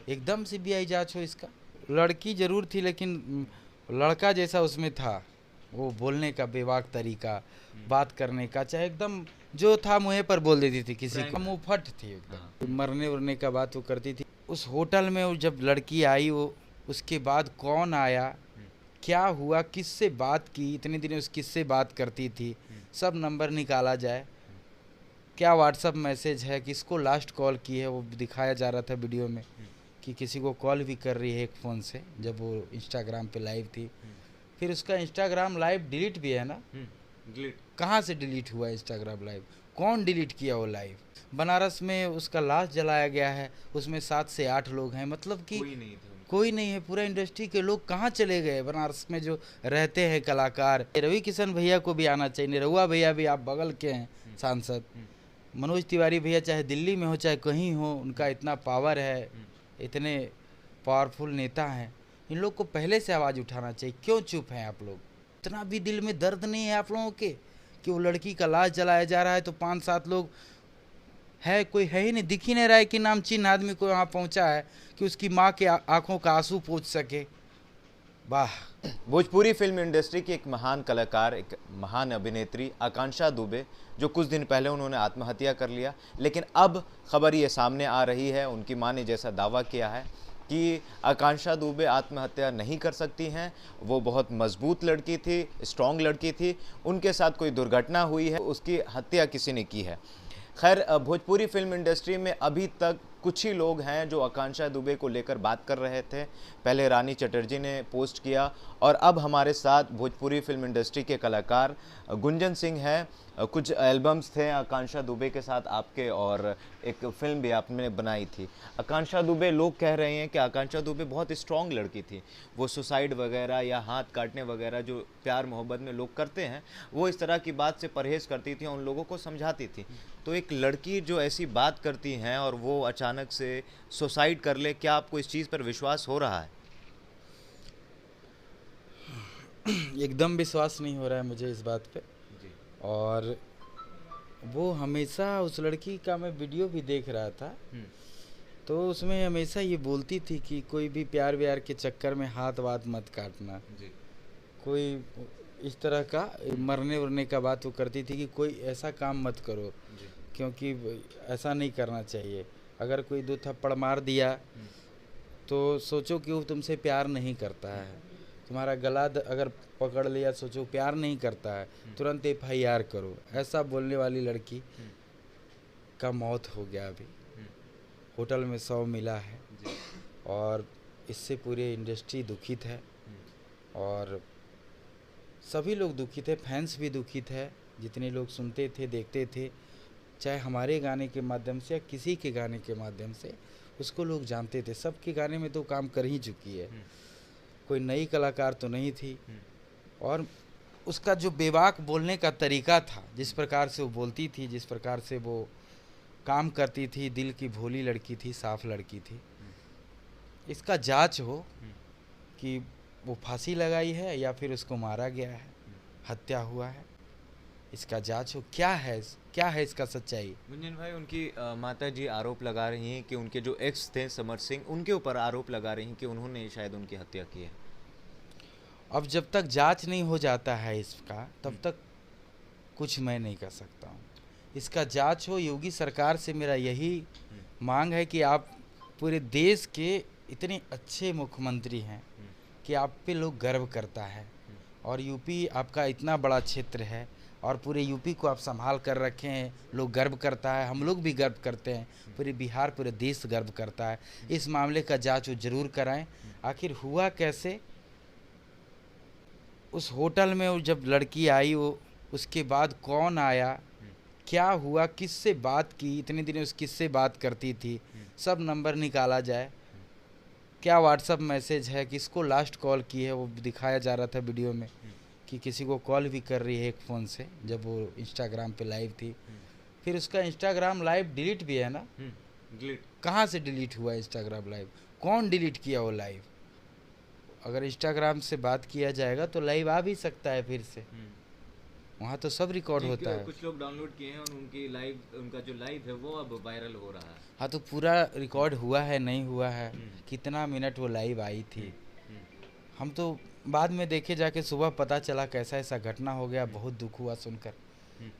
एकदम सीबीआई जांच हो इसका। लड़की जरूर थी लेकिन लड़का जैसा उसमें था, वो बोलने का बेबाक तरीका, बात करने का, चाहे एकदम जो था मुँह पर बोल देती थी, किसी को मुँह फट थी एकदम, मरने उरने का बात वो करती थी। उस होटल में वो जब लड़की आई, वो उसके बाद कौन आया, क्या हुआ, किससे बात की, इतने दिन उस किससे बात करती थी, सब नंबर निकाला जाए, क्या व्हाट्सअप मैसेज है, किसको लास्ट कॉल की है, वो दिखाया जा रहा था वीडियो में कि किसी को कॉल भी कर रही है एक फ़ोन से, जब वो इंस्टाग्राम पे लाइव थी। फिर उसका इंस्टाग्राम लाइव डिलीट भी है ना, डिलीट कहाँ से डिलीट हुआ इंस्टाग्राम लाइव, कौन डिलीट किया वो लाइव। बनारस में उसका लाश जलाया गया है, उसमें 7 से 8 लोग हैं, मतलब कि कोई नहीं था। कोई नहीं है। पूरा इंडस्ट्री के लोग कहाँ चले गए बनारस में जो रहते हैं कलाकार। रवि किशन भैया को भी आना चाहिए, निरहुआ भैया भी आप बगल के हैं सांसद, मनोज तिवारी भैया चाहे दिल्ली में हो चाहे कहीं हो, उनका इतना पावर है, इतने पावरफुल नेता हैं, इन लोग को पहले से आवाज़ उठाना चाहिए। क्यों चुप हैं आप लोग? इतना भी दिल में दर्द नहीं है आप लोगों के कि वो लड़की का लाश जलाया जा रहा है तो 5-7 लोग है, कोई है ही नहीं, दिख ही नहीं रहा है कि नामचीन आदमी को वहाँ पहुँचा है कि उसकी माँ के आंखों का आंसू पोंछ सके। वाह। भोजपुरी फिल्म इंडस्ट्री की एक महान कलाकार, एक महान अभिनेत्री आकांक्षा दुबे, जो कुछ दिन पहले उन्होंने आत्महत्या कर लिया, लेकिन अब खबर ये सामने आ रही है, उनकी मां ने जैसा दावा किया है कि आकांक्षा दुबे आत्महत्या नहीं कर सकती हैं। वो बहुत मजबूत लड़की थी, स्ट्रांग लड़की थी, उनके साथ कोई दुर्घटना हुई है, उसकी हत्या किसी ने की है। खैर, भोजपुरी फिल्म इंडस्ट्री में अभी तक कुछ ही लोग हैं जो आकांक्षा दुबे को लेकर बात कर रहे थे। पहले रानी चटर्जी ने पोस्ट किया और अब हमारे साथ भोजपुरी फिल्म इंडस्ट्री के कलाकार गुंजन सिंह हैं। कुछ एल्बम्स थे आकांक्षा दुबे के साथ आपके, और एक फिल्म भी आपने बनाई थी। आकांक्षा दुबे, लोग कह रहे हैं कि आकांक्षा दुबे बहुत स्ट्रांग लड़की थी, वो सुसाइड वगैरह या हाथ काटने वगैरह जो प्यार मोहब्बत में लोग करते हैं, वो इस तरह की बात से परहेज़ करती थी और उन लोगों को समझाती थी। तो एक लड़की जो ऐसी बात करती हैं और वो अचानक से सुसाइड कर ले, क्या आपको इस चीज़ पर विश्वास हो रहा है? एकदम विश्वास नहीं हो रहा है मुझे इस बात पे। जी। और वो हमेशा, उस लड़की का मैं वीडियो भी देख रहा था, तो उसमें हमेशा ये बोलती थी कि कोई भी प्यार व्यार के चक्कर में हाथ वाथ मत काटना, जी। कोई इस तरह का मरने उरने का बात वो करती थी कि कोई ऐसा काम मत करो, जी। क्योंकि ऐसा नहीं करना चाहिए। अगर कोई 2 थप्पड़ मार दिया तो सोचो कि वो तुमसे प्यार नहीं करता है, तुम्हारा गला अगर पकड़ लिया सोचो प्यार नहीं करता है, तुरंत FIR करो। ऐसा बोलने वाली लड़की का मौत हो गया अभी, होटल में 100 मिला है, और इससे पूरी इंडस्ट्री दुखित है और सभी लोग दुखित है, फैंस भी दुखित है, जितने लोग सुनते थे देखते थे, चाहे हमारे गाने के माध्यम से या किसी के गाने के माध्यम से उसको लोग जानते थे। सबके गाने में तो काम कर ही चुकी है, कोई नई कलाकार तो नहीं थी। और उसका जो बेबाक बोलने का तरीका था, जिस प्रकार से वो बोलती थी, जिस प्रकार से वो काम करती थी, दिल की भोली लड़की थी, साफ लड़की थी। इसका जांच हो कि वो फांसी लगाई है या फिर उसको मारा गया है, हत्या हुआ है, इसका जांच हो। क्या है इसका सच्चाई। गुंजन भाई, उनकी माता जी आरोप लगा रही हैं कि उनके जो एक्स थे समर सिंह, उनके ऊपर आरोप लगा रही हैं कि उन्होंने शायद उनकी हत्या की है। अब जब तक जांच नहीं हो जाता है इसका, तब तक कुछ मैं नहीं कर सकता हूँ। इसका जांच हो। योगी सरकार से मेरा यही मांग है कि आप पूरे देश के इतने अच्छे मुख्यमंत्री हैं कि आप पे लोग गर्व करता है, और यूपी आपका इतना बड़ा क्षेत्र है और पूरे यूपी को आप संभाल कर रखे हैं, लोग गर्व करता है, हम लोग भी गर्व करते हैं, पूरे बिहार पूरे देश गर्व करता है। इस मामले का जांच वो ज़रूर कराएं, आखिर हुआ कैसे। उस होटल में वो जब लड़की आई, वो उसके बाद कौन आया, क्या हुआ, किससे बात की, इतने दिन उस किससे बात करती थी, सब नंबर निकाला जाए, क्या व्हाट्सअप मैसेज है, किसको लास्ट कॉल की है, वो दिखाया जा रहा था वीडियो में कि किसी को कॉल भी कर रही है एक फ़ोन से, जब वो इंस्टाग्राम पे लाइव थी। फिर उसका इंस्टाग्राम लाइव डिलीट भी है ना, डिलीट कहाँ से डिलीट हुआ इंस्टाग्राम लाइव, कौन डिलीट किया वो लाइव। अगर इंस्टाग्राम से बात किया जाएगा तो लाइव आ भी सकता है फिर से। वहाँ तो सब रिकॉर्ड होता है। कुछ लोग डाउनलोड किए हैं और उनका जो लाइव है वो अब वायरल हो रहा है। हाँ तो पूरा रिकॉर्ड हुआ है नहीं हुआ है, कितना मिनट वो लाइव आई थी, हम तो बाद में देखे जाके सुबह पता चला कैसा ऐसा घटना हो गया। बहुत दुख हुआ सुनकर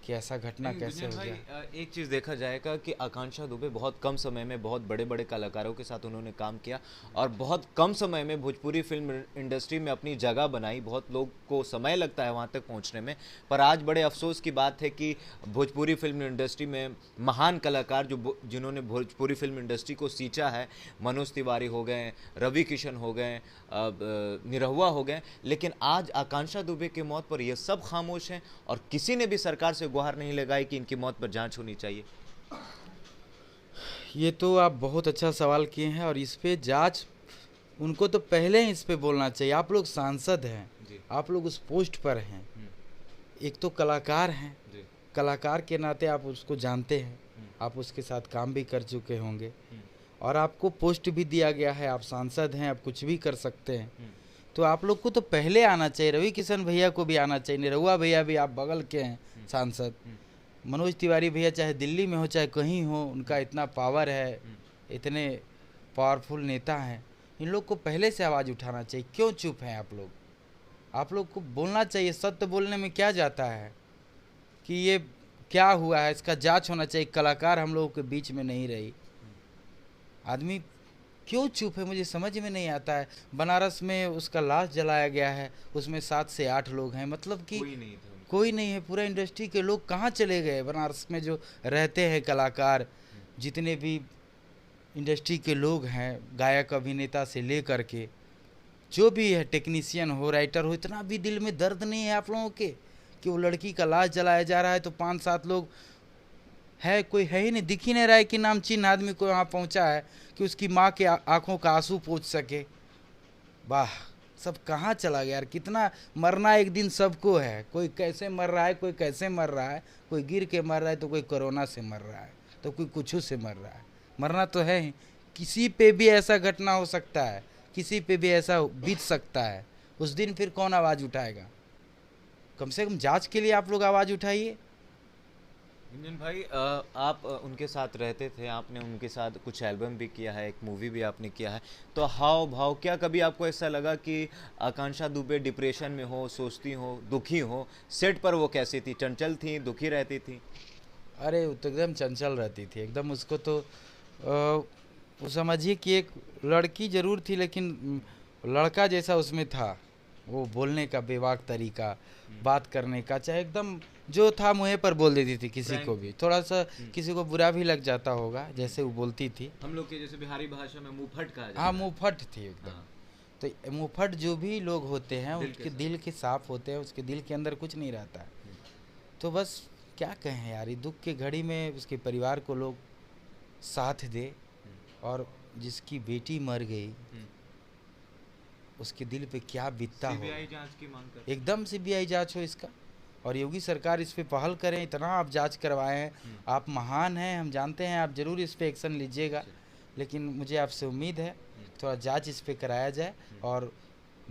कि ऐसा घटना कैसे हो गया। एक चीज़ देखा जाएगा कि आकांक्षा दुबे बहुत कम समय में बहुत बड़े बड़े कलाकारों के साथ उन्होंने काम किया और बहुत कम समय में भोजपुरी फिल्म इंडस्ट्री में अपनी जगह बनाई। बहुत लोग को समय लगता है वहाँ तक पहुँचने में, पर आज बड़े अफसोस की बात है कि भोजपुरी फिल्म इंडस्ट्री में महान कलाकार जिन्होंने भोजपुरी फिल्म इंडस्ट्री को सींचा है, मनोज तिवारी हो गए, रवि किशन हो गए, निरहुआ हो गए, लेकिन आज आकांक्षा दुबे की मौत पर यह सब खामोश हैं और किसी ने भी सरकार से गुहार नहीं लगाई कि इनकी मौत पर जांच होनी चाहिए। ये तो आप बहुत अच्छा सवाल किए हैं और इस पे जांच उनको तो पहले ही इस पे बोलना चाहिए। आप लोग सांसद हैं, आप लोग उस पोस्ट पर हैं, एक तो कलाकार हैं, कलाकार के नाते आप उसको जानते हैं, आप उसके साथ काम भी कर चुके होंगे और आपको पोस्ट भी दिया गया है, आप सांसद हैं, आप कुछ भी कर सकते हैं। तो आप लोग को तो पहले आना चाहिए, रवि किशन भैया को भी आना चाहिए, निरहुआ भैया भी आप बगल के हैं सांसद, मनोज तिवारी भैया चाहे दिल्ली में हो चाहे कहीं हो, उनका इतना पावर है, इतने पावरफुल नेता हैं, इन लोग को पहले से आवाज़ उठाना चाहिए। क्यों चुप हैं आप लोग? आप लोग को बोलना चाहिए। सत्य बोलने में क्या जाता है कि ये क्या हुआ है, इसका जांच होना चाहिए। कलाकार हम लोगों के बीच में नहीं रही, आदमी क्यों चुप है मुझे समझ में नहीं आता है। बनारस में उसका लाश जलाया गया है, उसमें 7 से 8 लोग हैं, मतलब कि कोई नहीं है। पूरा इंडस्ट्री के लोग कहाँ चले गए? बनारस में जो रहते हैं कलाकार, जितने भी इंडस्ट्री के लोग हैं, गायक अभिनेता से लेकर के जो भी है, टेक्नीशियन हो, राइटर हो, इतना भी दिल में दर्द नहीं है आप लोगों के कि वो लड़की का लाश जलाया जा रहा है तो 5-7 लोग है, कोई है ही नहीं, दिख ही नहीं रहा है कि नामचीन आदमी को वहाँ पहुँचा है कि उसकी माँ के आंखों का आंसू पोंछ सके। वाह, सब कहाँ चला गया यार। कितना मरना एक दिन सबको है, कोई कैसे मर रहा है, कोई कैसे मर रहा है, कोई गिर के मर रहा है तो कोई कोरोना से मर रहा है तो कोई कुछ से मर रहा है। मरना तो है ही, किसी पे भी ऐसा घटना हो सकता है, किसी पे भी ऐसा बीत सकता है। उस दिन फिर कौन आवाज़ उठाएगा? कम से कम जांच के लिए आप लोग आवाज़ उठाइए। गुंजन भाई, आप उनके साथ रहते थे, आपने उनके साथ कुछ एल्बम भी किया है, एक मूवी भी आपने किया है, तो हाव भाव क्या कभी आपको ऐसा लगा कि आकांक्षा दुबे डिप्रेशन में हो, सोचती हो, दुखी हो? सेट पर वो कैसी थी? चंचल थी, दुखी रहती थी? अरे वो तो एकदम चंचल रहती थी एकदम। उसको तो वो समझिए कि एक लड़की ज़रूर थी लेकिन लड़का जैसा उसमें था। वो बोलने का बेबाक तरीका, बात करने का, चाहे एकदम जो था मुँह पर बोल देती थी किसी को भी। थोड़ा सा किसी को बुरा भी लग जाता होगा जैसे वो बोलती थी। हम लोग के जैसे बिहारी भाषा में मुंहफट कहा जाता है। हाँ, मुंहफट थी एकदम। तो मुंहफट जो भी लोग होते हैं उनके दिल के साफ होते हैं, उसके दिल के अंदर कुछ नहीं रहता है। तो बस क्या कहें यार, ये दुख के घड़ी में उसके परिवार को लोग साथ दे, और जिसकी बेटी मर गई उसके दिल पे क्या बीतता हो। सीबीआई जांच की मांग कर, एकदम सीबीआई जांच हो इसका, और योगी सरकार इस पे पहल करें। इतना आप जांच करवाए हैं, आप महान हैं, हम जानते हैं, आप ज़रूर इस पे एक्शन लीजिएगा, लेकिन मुझे आपसे उम्मीद है थोड़ा जांच इस पे कराया जाए और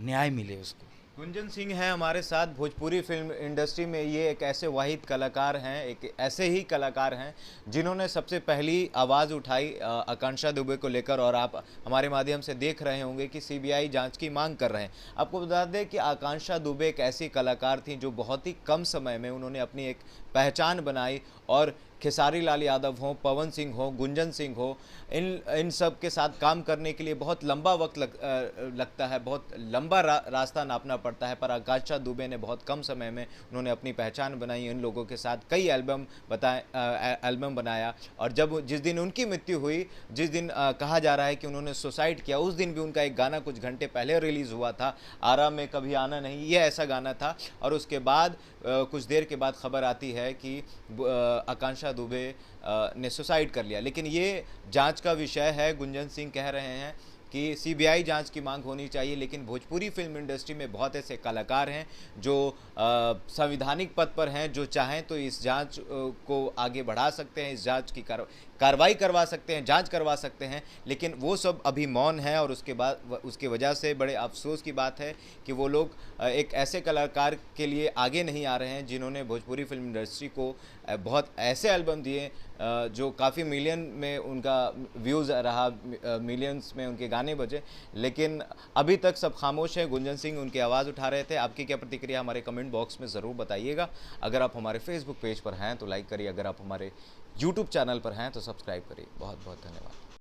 न्याय मिले उसको। गुंजन सिंह हैं हमारे साथ। भोजपुरी फिल्म इंडस्ट्री में ये एक ऐसे वाहिद कलाकार हैं, एक ऐसे ही कलाकार हैं जिन्होंने सबसे पहली आवाज़ उठाई आकांक्षा दुबे को लेकर, और आप हमारे माध्यम से देख रहे होंगे कि सीबीआई जांच की मांग कर रहे हैं। आपको बता दें कि आकांक्षा दुबे एक ऐसी कलाकार थी जो बहुत ही कम समय में उन्होंने अपनी एक पहचान बनाई, और खेसारी लाल यादव हो, पवन सिंह हो, गुंजन सिंह हो, इन सब के साथ काम करने के लिए बहुत लंबा वक्त लगता है, बहुत लंबा रास्ता नापना पड़ता है। पर आकांक्षा दुबे ने बहुत कम समय में उन्होंने अपनी पहचान बनाई, इन लोगों के साथ कई एल्बम बनाया, और जिस दिन उनकी मृत्यु हुई, जिस दिन कहा जा रहा है कि उन्होंने सुसाइड किया, उस दिन भी उनका एक गाना कुछ घंटे पहले रिलीज़ हुआ था, आराम में कभी आना नहीं, ये ऐसा गाना था। और उसके बाद कुछ देर के बाद खबर आती है कि आकांक्षा दुबे ने सुसाइड कर लिया। लेकिन ये जांच का विषय है। गुंजन सिंह कह रहे हैं कि सीबीआई जांच की मांग होनी चाहिए, लेकिन भोजपुरी फिल्म इंडस्ट्री में बहुत ऐसे कलाकार हैं जो संवैधानिक पद पर हैं, जो चाहें तो इस जांच को आगे बढ़ा सकते हैं, इस जांच की कार्रवाई करवा सकते हैं, जांच करवा सकते हैं, लेकिन वो सब अभी मौन है। और उसके वजह से बड़े अफसोस की बात है कि वो लोग एक ऐसे कलाकार के लिए आगे नहीं आ रहे हैं जिन्होंने भोजपुरी फिल्म इंडस्ट्री को बहुत ऐसे एल्बम दिए जो काफ़ी मिलियन में उनका व्यूज़ रहा, मिलियंस में उनके गाने बजे, लेकिन अभी तक सब खामोश हैं। गुंजन सिंह उनकी आवाज़ उठा रहे थे। आपकी क्या प्रतिक्रिया हमारे कमेंट बॉक्स में ज़रूर बताइएगा। अगर आप हमारे फेसबुक पेज पर हैं तो लाइक करिए, अगर आप हमारे यूट्यूब चैनल पर हैं तो सब्सक्राइब करिए। बहुत बहुत धन्यवाद।